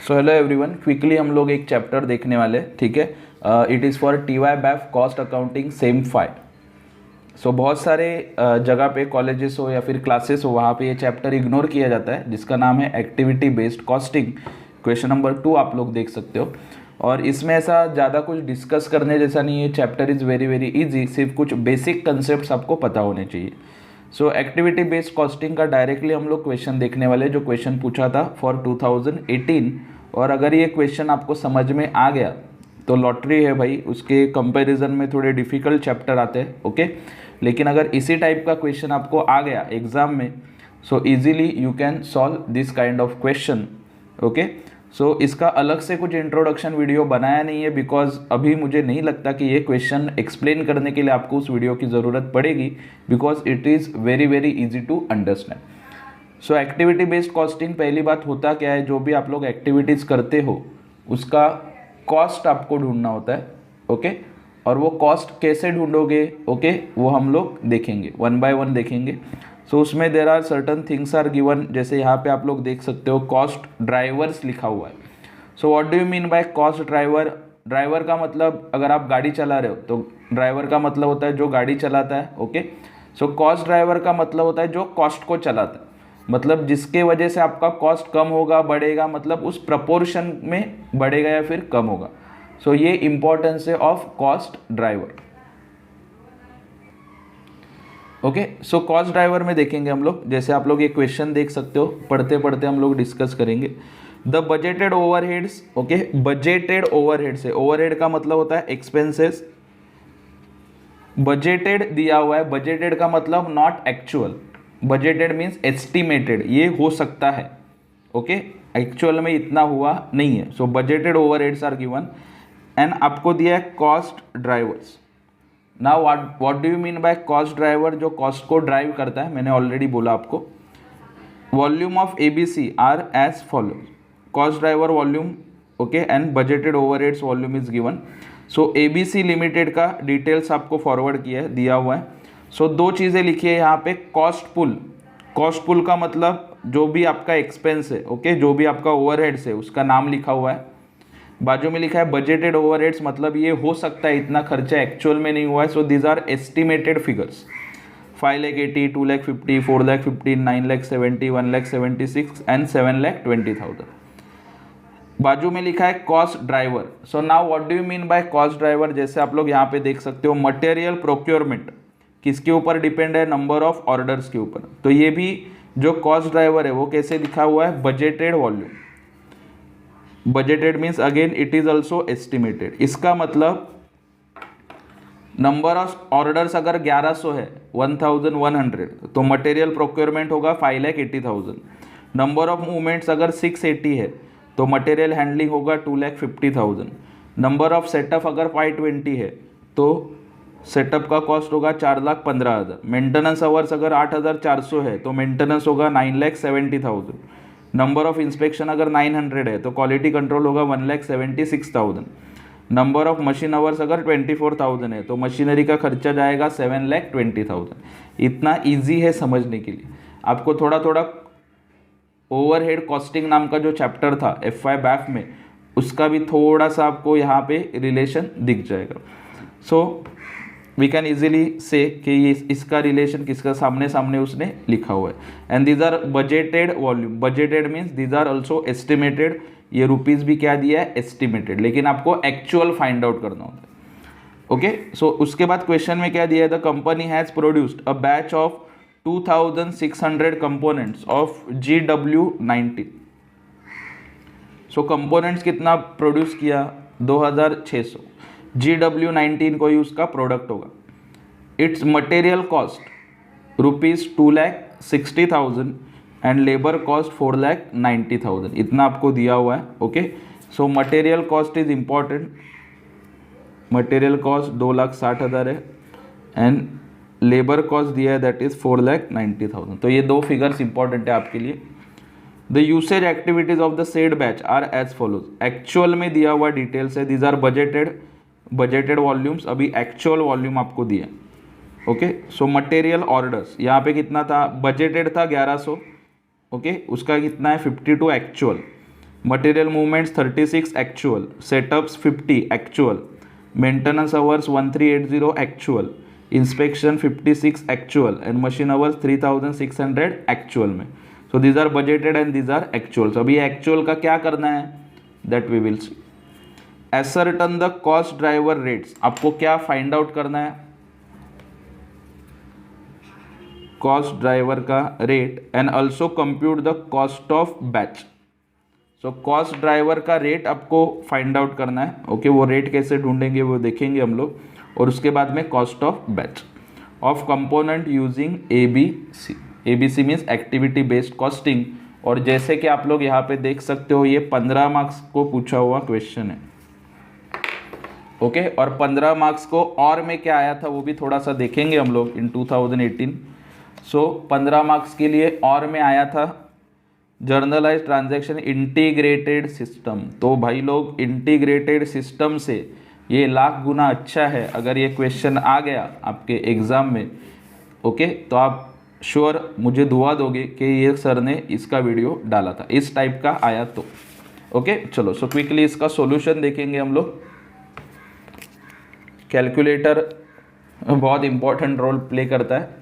So hello everyone, quickly हम लोग एक चैप्टर देखने वाले, ठीक है। It is for TY BAF cost accounting same 5। सो बहुत सारे जगह पे कॉलेजेस हो या फिर क्लासेस हो, वहाँ पे ये चैप्टर इग्नोर किया जाता है, जिसका नाम है activity based costing. Question number 2 आप लोग देख सकते हो। और इसमें ऐसा ज़्यादा कुछ डिस्कस करने जैसा नहीं है। Chapter is very very easy, सिर्फ कुछ बेसिक कंसेप्ट आपको पता होने चाहिए। सो एक्टिविटी बेस्ड कॉस्टिंग का डायरेक्टली हम लोग क्वेश्चन देखने वाले, जो क्वेश्चन पूछा था फॉर 2018। और अगर ये क्वेश्चन आपको समझ में आ गया तो लॉटरी है भाई, उसके कंपैरिजन में थोड़े डिफिकल्ट चैप्टर आते हैं, ओके। लेकिन अगर इसी टाइप का क्वेश्चन आपको आ गया एग्जाम में, so easily you can solve this kind of question, okay. So इसका अलग से कुछ इंट्रोडक्शन वीडियो बनाया नहीं है, बिकॉज अभी मुझे नहीं लगता कि ये क्वेश्चन एक्सप्लेन करने के लिए आपको उस वीडियो की ज़रूरत पड़ेगी, because it is very very easy to understand. So activity based costing, पहली बात होता क्या है, जो भी आप लोग एक्टिविटीज़ करते हो उसका कॉस्ट आपको ढूंढना होता है, ओके। और वो कॉस्ट कैसे ढूंढोगे, ओके, वो हम लोग देखेंगे, वन बाय वन देखेंगे। सो उसमें there are certain things are given, जैसे यहाँ पे आप लोग देख सकते हो कॉस्ट ड्राइवर्स लिखा हुआ है। So what do you mean by cost driver? Driver का मतलब, अगर आप गाड़ी चला रहे हो तो ड्राइवर का मतलब होता है जो गाड़ी चलाता है, ओके। सो कॉस्ट ड्राइवर का मतलब होता है जो कॉस्ट को चलाता है, मतलब जिसके वजह से आपका कॉस्ट कम होगा, बढ़ेगा, मतलब उस प्रपोर्शन में बढ़ेगा या फिर कम होगा। सो ये इंपॉर्टेंस है of cost driver, okay. So cost driver में देखेंगे हम लोग, जैसे आप लोग ये क्वेश्चन देख सकते हो, पढ़ते पढ़ते हम लोग डिस्कस करेंगे। The budgeted overheads, okay. Budgeted overheads है, ओवरहेड का मतलब होता है एक्सपेंसेस। बजेटेड दिया हुआ है, बजेटेड का मतलब not actual, budgeted means estimated, ये हो सकता है, ओके। एक्चुअल में इतना हुआ नहीं है। So budgeted overheads are given and आपको दिया है cost drivers. Now what do you mean by cost driver? जो कॉस्ट को ड्राइव करता है, मैंने ऑलरेडी बोला आपको। Volume of ABC are as follows, cost driver volume, okay, and budgeted overheads volume is given. So ABC limited का details आपको forward किया है, दिया हुआ है। सो दो चीज़ें लिखी है यहाँ पे, कॉस्ट पुल। कॉस्ट पुल का मतलब जो भी आपका एक्सपेंस है, ओके, जो भी आपका ओवरहेड्स है उसका नाम लिखा हुआ है। बाजू में लिखा है बजेटेड ओवरहेड्स, मतलब ये हो सकता है इतना खर्चा एक्चुअल में नहीं हुआ है। So these are estimated figures, 5,80,000, 2,50,000, 4,15,000, 9,70,000, 1,76,000 and 7,20,000। बाजू में लिखा है cost driver. So now what do you mean by cost driver? जैसे आप लोग यहाँ पे देख सकते हो, मटेरियल प्रोक्योरमेंट किसके ऊपर डिपेंड है? नंबर ऑफ ऑर्डर्स के ऊपर। तो ये भी जो कॉस्ट ड्राइवर है वो कैसे लिखा हुआ है? Budgeted volume. Budgeted means again it is also estimated. इसका मतलब नंबर ऑफ ऑर्डर्स अगर 1100 है, 1100, तो मटेरियल प्रोक्योरमेंट होगा 5,80,000। नंबर ऑफ मूवमेंट्स अगर 680 है तो मटेरियल हैंडलिंग होगा 2,50,000। नंबर ऑफ सेटअप अगर 520 है तो सेटअप का कॉस्ट होगा 4,15,000। मेंटेनेंस आवर्स अगर 8,400 है तो मेंटेनेंस होगा 9,70,000। नंबर ऑफ इंस्पेक्शन अगर 900 है तो क्वालिटी कंट्रोल होगा 1,76,000। नंबर ऑफ मशीन आवर्स अगर 24,000 है तो मशीनरी का खर्चा जाएगा 7,20,000। इतना इजी है समझने के लिए। आपको थोड़ा थोड़ा ओवरहेड कॉस्टिंग नाम का जो चैप्टर था FY BAF में, उसका भी थोड़ा सा आपको यहाँ पे रिलेशन दिख जाएगा। सो वी कैन इजीली से कि ये इसका रिलेशन किसका सामने सामने उसने लिखा हुआ है। And these are budgeted volume. Budgeted means these are also estimated. ये रुपीज़ भी क्या दिया है? एस्टिमेटेड, लेकिन आपको एक्चुअल फाइंड आउट करना होता है, ओके। सो उसके बाद क्वेश्चन में क्या दिया है? The company has produced a batch of 2,600 components of GW19। So components कितना प्रोड्यूस किया? 2,600। GW19 कोई उसका प्रोडक्ट होगा। It's material cost ₹2,60,000 and labour cost 4,90,000। इतना आपको दिया हुआ है, okay. So material cost is important. Material cost 2,60,000 है एंड लेबर कॉस्ट दिया है दैट इज 4,90,000। तो ये दो फिगर्स इंपॉर्टेंट है आपके लिए। The usage activities of the said batch are as follows. Actual में दिया हुआ डिटेल्स है, दीज आर बजेटेड वॉल्यूम्स। अभी एक्चुअल वॉल्यूम आपको दिया, ओके। सो मटेरियल ऑर्डर्स यहाँ पे कितना था? बजेटेड था 1100, ओके। उसका कितना है? 52 actual. Material movements 36 actual, setups 50 actual, maintenance hours 1380 actual, inspection 56 actual and machine hours 3600 actual में. So these are budgeted and these are actuals. अभी एक्चुअल का क्या करना है that we will see. Ascertain the cost driver rates, आपको क्या find out करना है, कॉस्ट ड्राइवर का rate and also compute the cost of batch. So cost driver का रेट आपको फाइंड आउट करना है. ओके वो रेट कैसे ढूंढेंगे वो देखेंगे हम लोग. और उसके बाद में cost of batch of component using ABC. ABC means activity based costing. और जैसे कि आप लोग यहाँ पे देख सकते हो ये 15 मार्क्स को पूछा हुआ क्वेश्चन है. ओके और 15 मार्क्स को और में क्या आया था वो भी थोड़ा सा देखेंगे हम लोग इन 2018. सो 15 मार्क्स के लिए और में आया था जर्नलाइज ट्रांजैक्शन इंटीग्रेटेड सिस्टम. तो भाई लोग इंटीग्रेटेड सिस्टम से ये लाख गुना अच्छा है अगर ये क्वेश्चन आ गया आपके एग्ज़ाम में. ओके तो आप श्योर मुझे दुआ दोगे कि ये सर ने इसका वीडियो डाला था, इस टाइप का आया तो. ओके चलो सो क्विकली इसका सॉल्यूशन देखेंगे हम लोग. कैलकुलेटर बहुत इंपॉर्टेंट रोल प्ले करता है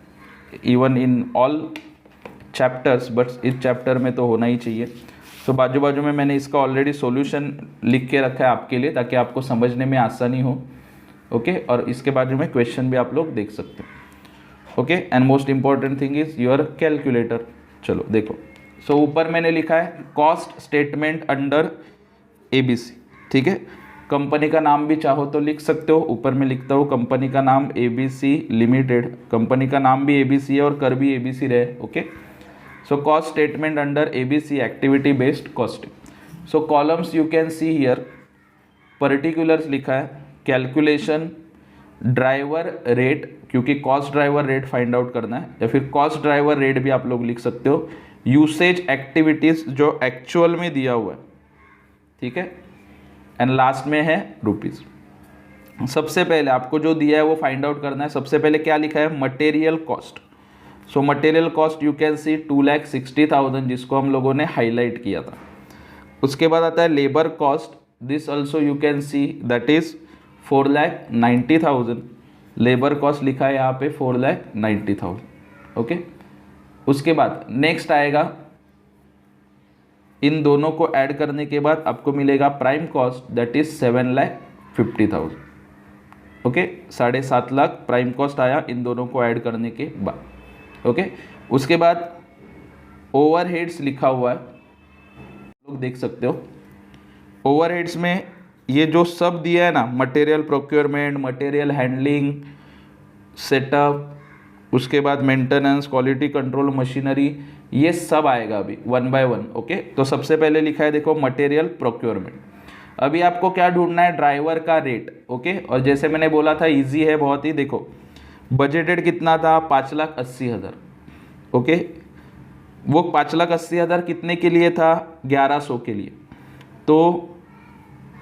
even in all chapters, but इस चैप्टर में तो होना ही चाहिए. सो बाजू बाजू में मैंने इसका ऑलरेडी सॉल्यूशन लिख के रखा है आपके लिए ताकि आपको समझने में आसानी हो. ओके और इसके बाजू में क्वेश्चन भी आप लोग देख सकते हो. Okay and most important thing is your calculator. चलो देखो. सो ऊपर मैंने लिखा है कॉस्ट स्टेटमेंट अंडर ABC. ठीक है कंपनी का नाम भी चाहो तो लिख सकते हो. ऊपर में लिखता हूँ कंपनी का नाम ABC लिमिटेड. कंपनी का नाम भी ABC है और कर भी ABC रहे. Okay so cost statement under ABC activity based costing. So columns you can see here particulars लिखा है, कैलकुलेशन, ड्राइवर रेट क्योंकि cost driver rate find out करना है, या फिर कॉस्ट ड्राइवर रेट भी आप लोग लिख सकते हो. यूसेज एक्टिविटीज जो एक्चुअल में दिया हुआ है. ठीक है एंड लास्ट में है रुपीज़. सबसे पहले आपको जो दिया है वो फाइंड आउट करना है. सबसे पहले क्या लिखा है material cost. So material cost you can see 2,60,000 जिसको हम लोगों ने हाईलाइट किया था. उसके बाद आता है labour cost. This also you can see that is 4,90,000. Labour cost लिखा है यहाँ पे 4,90,000. ओके उसके बाद नेक्स्ट आएगा इन दोनों को ऐड करने के बाद आपको मिलेगा prime cost that is 7,50,000. Okay 7.5 lakh prime cost आया इन दोनों को ऐड करने के बाद. ओके उसके बाद ओवरहेड्स लिखा हुआ है लोग देख सकते हो. ओवरहेड्स में ये जो सब दिया है ना material procurement, material handling, setup, उसके बाद मेंटेनेंस, क्वालिटी कंट्रोल, मशीनरी, ये सब आएगा अभी 1 by 1. ओके तो सबसे पहले लिखा है देखो मटेरियल प्रोक्योरमेंट. अभी आपको क्या ढूंढना है ड्राइवर का रेट. ओके और जैसे मैंने बोला था इजी है बहुत ही. देखो बजटेड कितना था 5,80,000. ओके वो 5,80,000 कितने के लिए था 1100 के लिए. तो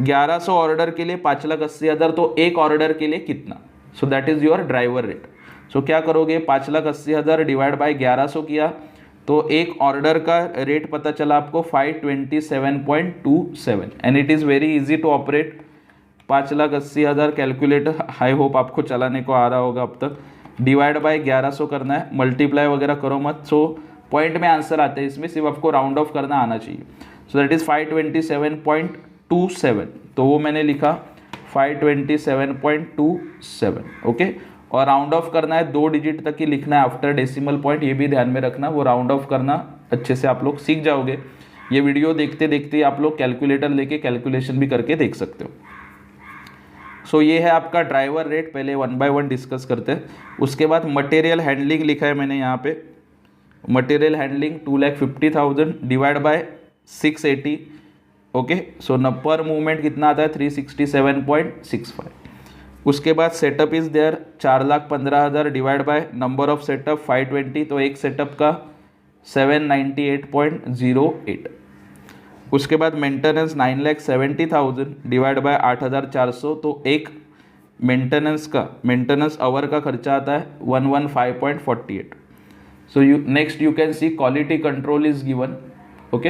1100 ऑर्डर के लिए 5,80,000 तो एक ऑर्डर के लिए कितना. So that is your driver rate. So क्या करोगे 5,80,000 डिवाइड बाय 1100 किया तो एक ऑर्डर का रेट पता चला आपको 527.27 and it is very easy to operate. 5,80,000 calculator I hope आपको चलाने को आ रहा होगा अब तक. डिवाइड बाय 1100 करना है, मल्टीप्लाई वगैरह करो मत. सो पॉइंट में आंसर आते हैं, इसमें सिर्फ आपको राउंड ऑफ करना आना चाहिए. So that is 527.27. तो वो मैंने लिखा 527.27. ओके और राउंड ऑफ करना है 2 डिजिट तक ही लिखना है आफ्टर डेसिमल पॉइंट. ये भी ध्यान में रखना, वो राउंड ऑफ करना अच्छे से आप लोग सीख जाओगे. ये वीडियो देखते देखते आप लोग कैलकुलेटर लेके कैलकुलेशन भी करके देख सकते हो. सो ये है आपका ड्राइवर रेट. पहले 1 by 1 डिस्कस करते हैं. उसके बाद मटेरियल हैंडलिंग लिखा है मैंने यहाँ पे. Material handling 2,50,000 divide by 680. Okay so न पर मूवमेंट कितना आता है 367.65. उसके बाद setup is there 4,15,000 divide by number of setup 520. तो एक सेटअप का 798.08. उसके बाद मेंटेनेंस 9,70,000 डिवाइड बाय 8,400. तो एक मेंटेनेंस आवर का खर्चा आता है 115.48. So next you can see quality control is given. Okay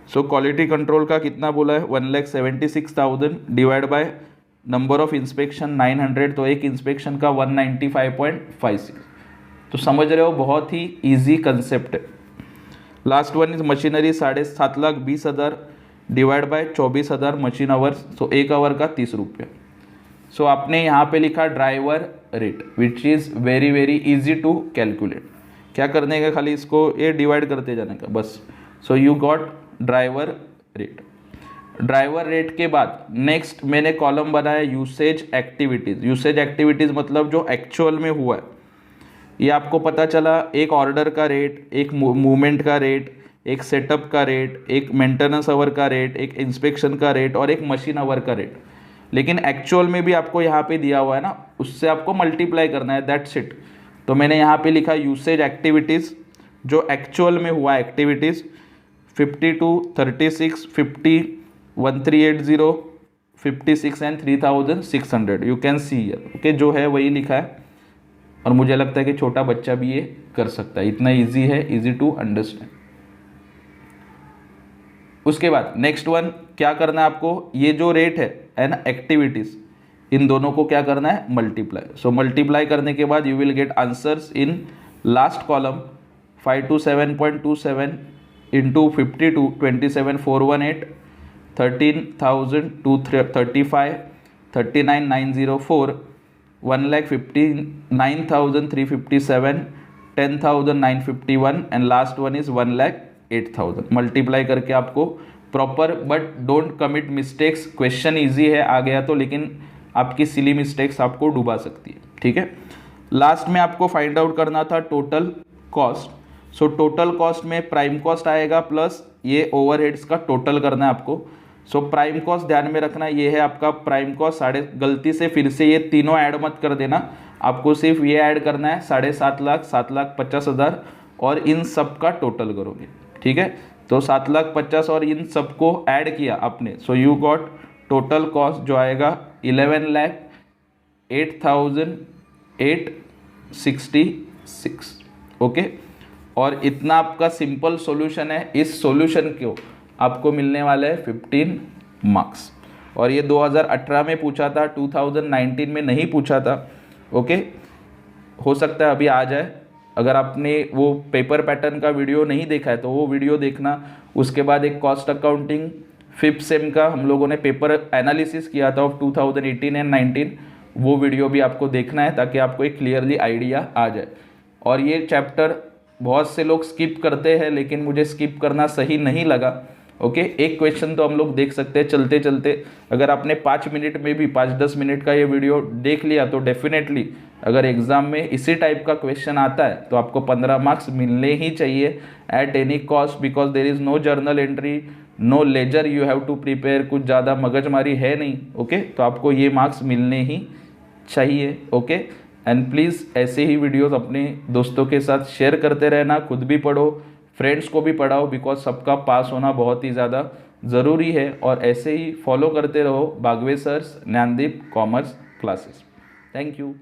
so quality control का कितना बोला है 1,76,000 divide by number of inspection 900, तो एक इंस्पेक्शन का 195.56। तो समझ रहे हो बहुत ही इजी कंसेप्ट है। Last one is machinery 7,20,000 divide by 24,000 machine hours, तो एक आवर का 30 रुपये। सो आपने यहाँ पे लिखा driver rate which is very very easy to calculate. क्या करने का, खाली इसको ये डिवाइड करते जाने का बस। So you got driver rate. Driver rate के बाद नेक्स्ट मैंने कॉलम बनाया यूसेज एक्टिविटीज़। यूसेज एक्टिविटीज़ मतलब जो एक्चुअल में हुआ है। ये आपको पता चला एक ऑर्डर का रेट, एक मूवमेंट का रेट, एक सेटअप का रेट, एक मेंटेनेंस आवर का रेट, एक इंस्पेक्शन का रेट और एक मशीन आवर का रेट। लेकिन एक्चुअल में भी आपको यहाँ पे दिया हुआ है ना, उससे आपको मल्टीप्लाई करना है, दैट्स इट। तो मैंने यहाँ पे लिखा यूसेज एक्टिविटीज़, जो एक्चुअल में हुआ activities 52, 36, 50, 1380, 56 and 3600। You can see here, okay, जो है वही लिखा है। और मुझे लगता है कि छोटा बच्चा भी ये कर सकता है, इतना इजी है, इजी टू अंडरस्टैंड। उसके बाद नेक्स्ट वन क्या करना है आपको, ये जो रेट है ना एक्टिविटीज़, इन दोनों को क्या करना है मल्टीप्लाई। सो मल्टीप्लाई करने के बाद you will get answers in last column 527.27 into 52 27,418 13,235 39,904 1,59,357 10,951 and last one is 1,08,000। Multiply करके आपको proper, but don't commit mistakes. Question easy है आ गया तो, लेकिन आपकी सिली मिस्टेक्स आपको डुबा सकती है, ठीक है। लास्ट में आपको फाइंड आउट करना था total cost. So total cost में प्राइम कॉस्ट आएगा प्लस ये ओवरहेड्स का टोटल करना है आपको। सो प्राइम कॉस्ट ध्यान में रखना, ये है आपका प्राइम कॉस्ट। गलती से फिर से ये तीनों ऐड मत कर देना, आपको सिर्फ ये ऐड करना है 7.5 लाख, 7,50,000 और इन सब का टोटल करोगे, ठीक है। तो 7,50,000 और इन सबको ऐड किया आपने, so you got total cost जो आएगा 11,08,866, ओके। और इतना आपका सिंपल सॉल्यूशन है। इस सॉल्यूशन को आपको मिलने वाले हैं 15 मार्क्स। और ये 2018 में पूछा था, 2019 में नहीं पूछा था, ओके। हो सकता है अभी आ जाए। अगर आपने वो पेपर पैटर्न का वीडियो नहीं देखा है तो वो वीडियो देखना। उसके बाद एक कॉस्ट अकाउंटिंग 5th सेम का हम लोगों ने पेपर एनालिसिस किया था ऑफ 2018 एंड 19, वो वीडियो भी आपको देखना है ताकि आपको एक क्लियरली आइडिया आ जाए। और ये चैप्टर बहुत से लोग स्किप करते हैं, लेकिन मुझे स्किप करना सही नहीं लगा, ओके। एक क्वेश्चन तो हम लोग देख सकते हैं चलते चलते। अगर आपने 5 मिनट में भी 5-10 मिनट का ये वीडियो देख लिया तो डेफिनेटली अगर एग्जाम में इसी टाइप का क्वेश्चन आता है तो आपको 15 मार्क्स मिलने ही चाहिए at any cost, because there is no journal entry, no ledger you have to prepare, कुछ ज़्यादा मगजमारी है नहीं, ओके। तो आपको ये मार्क्स मिलने ही चाहिए, ओके। एंड प्लीज़ ऐसे ही वीडियोस अपने दोस्तों के साथ शेयर करते रहना, खुद भी पढ़ो, फ्रेंड्स को भी पढ़ाओ, बिकॉज सबका पास होना बहुत ही ज़्यादा ज़रूरी है। और ऐसे ही फॉलो करते रहो Bagwe sir's Gyandeep commerce classes. Thank you.